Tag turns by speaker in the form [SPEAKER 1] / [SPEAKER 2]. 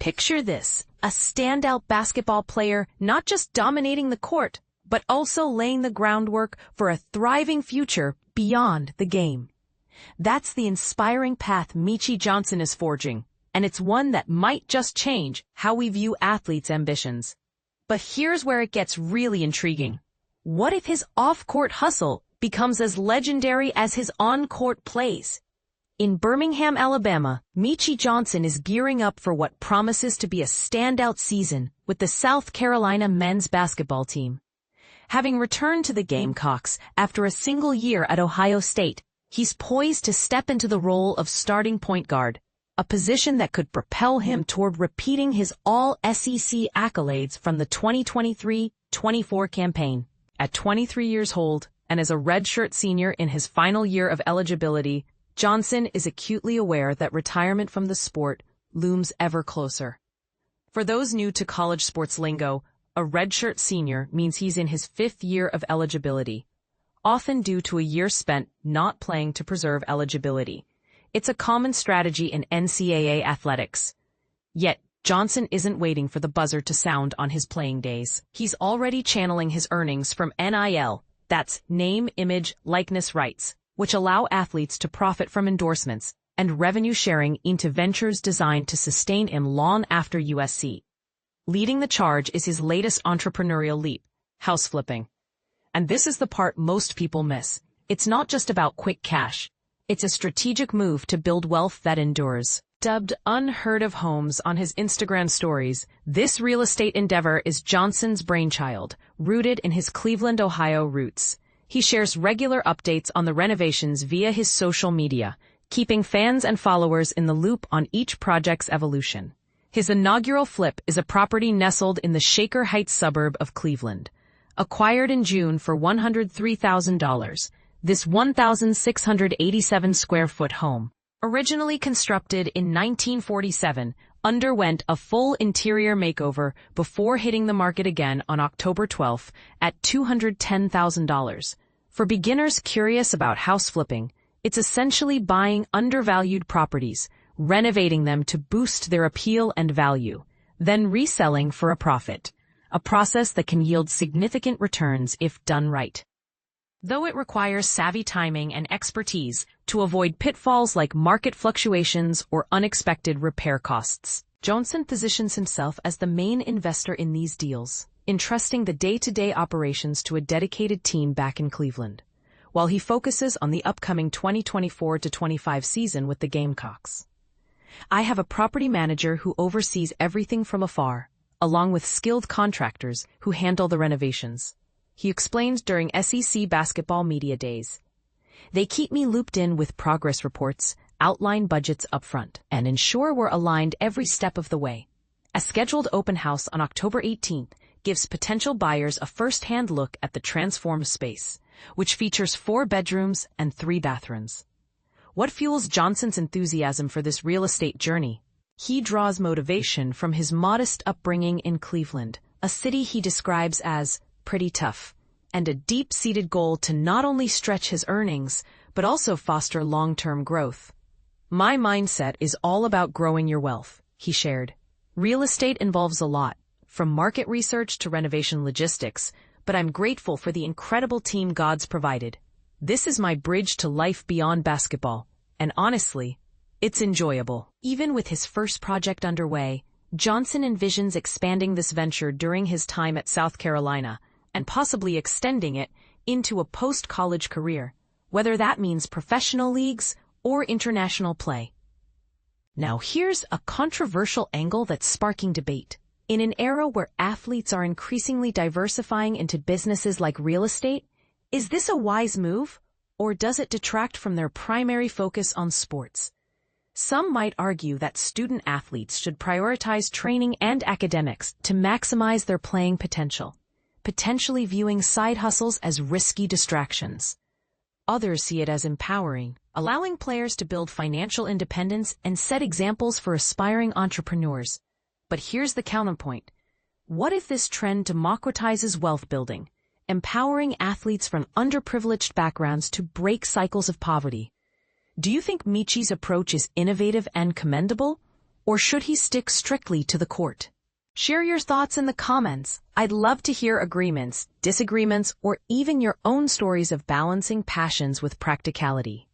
[SPEAKER 1] Picture this, a standout basketball player not just dominating the court, but also laying the groundwork for a thriving future beyond the game. That's the inspiring path Meechie Johnson is forging, and it's one that might just change how we view athletes' ambitions. But here's where it gets really intriguing. What if his off-court hustle becomes as legendary as his on-court plays? In Birmingham, Alabama, Meechie Johnson is gearing up for what promises to be a standout season with the South Carolina men's basketball team. Having returned to the Gamecocks after a single year at Ohio State, he's poised to step into the role of starting point guard, a position that could propel him toward repeating his all-SEC accolades from the 2023-24 campaign. At 23 years old, and as a redshirt senior in his final year of eligibility, Johnson is acutely aware that retirement from the sport looms ever closer. For those new to college sports lingo, a redshirt senior means he's in his 5th year of eligibility, often due to a year spent not playing to preserve eligibility. It's a common strategy in NCAA athletics. Yet, Johnson isn't waiting for the buzzer to sound on his playing days. He's already channeling his earnings from NIL, that's name, image, likeness rights, which allow athletes to profit from endorsements, and revenue sharing into ventures designed to sustain him long after USC. Leading the charge is his latest entrepreneurial leap, house flipping. And this is the part most people miss. It's not just about quick cash. It's a strategic move to build wealth that endures. Dubbed UnHeardOfHomes on his Instagram stories, this real estate endeavor is Johnson's brainchild, rooted in his Cleveland, Ohio roots. He shares regular updates on the renovations via his social media, keeping fans and followers in the loop on each project's evolution. His inaugural flip is a property nestled in the Shaker Heights suburb of Cleveland. Acquired in June for $103,000, this 1,687-square-foot home, originally constructed in 1947, underwent a full interior makeover before hitting the market again on October 12 at $210,000. For beginners curious about house flipping, it's essentially buying undervalued properties, renovating them to boost their appeal and value, then reselling for a profit, a process that can yield significant returns if done right. Though it requires savvy timing and expertise to avoid pitfalls like market fluctuations or unexpected repair costs, Johnson positions himself as the main investor in these deals, entrusting the day-to-day operations to a dedicated team back in Cleveland, while he focuses on the upcoming 2024-25 season with the Gamecocks. I have a property manager who oversees everything from afar, along with skilled contractors who handle the renovations, he explained during SEC basketball media days. They keep me looped in with progress reports, outline budgets upfront, and ensure we're aligned every step of the way. A scheduled open house on October 18th gives potential buyers a first-hand look at the transformed space, which features 4 bedrooms and 3 bathrooms. What fuels Johnson's enthusiasm for this real estate journey? He draws motivation from his modest upbringing in Cleveland, a city he describes as pretty tough, and a deep-seated goal to not only stretch his earnings, but also foster long-term growth. My mindset is all about growing your wealth, he shared. Real estate involves a lot, from market research to renovation logistics, but I'm grateful for the incredible team God's provided. This is my bridge to life beyond basketball, and honestly, it's enjoyable. Even with his first project underway, Johnson envisions expanding this venture during his time at South Carolina, and possibly extending it into a post-college career, whether that means professional leagues or international play. Now here's a controversial angle that's sparking debate. In an era where athletes are increasingly diversifying into businesses like real estate, is this a wise move, or does it detract from their primary focus on sports? Some might argue that student athletes should prioritize training and academics to maximize their playing potential, potentially viewing side hustles as risky distractions. Others see it as empowering, allowing players to build financial independence and set examples for aspiring entrepreneurs. But here's the counterpoint. What if this trend democratizes wealth building, empowering athletes from underprivileged backgrounds to break cycles of poverty? Do you think Meechie's approach is innovative and commendable? Or should he stick strictly to the court? Share your thoughts in the comments. I'd love to hear agreements, disagreements, or even your own stories of balancing passions with practicality.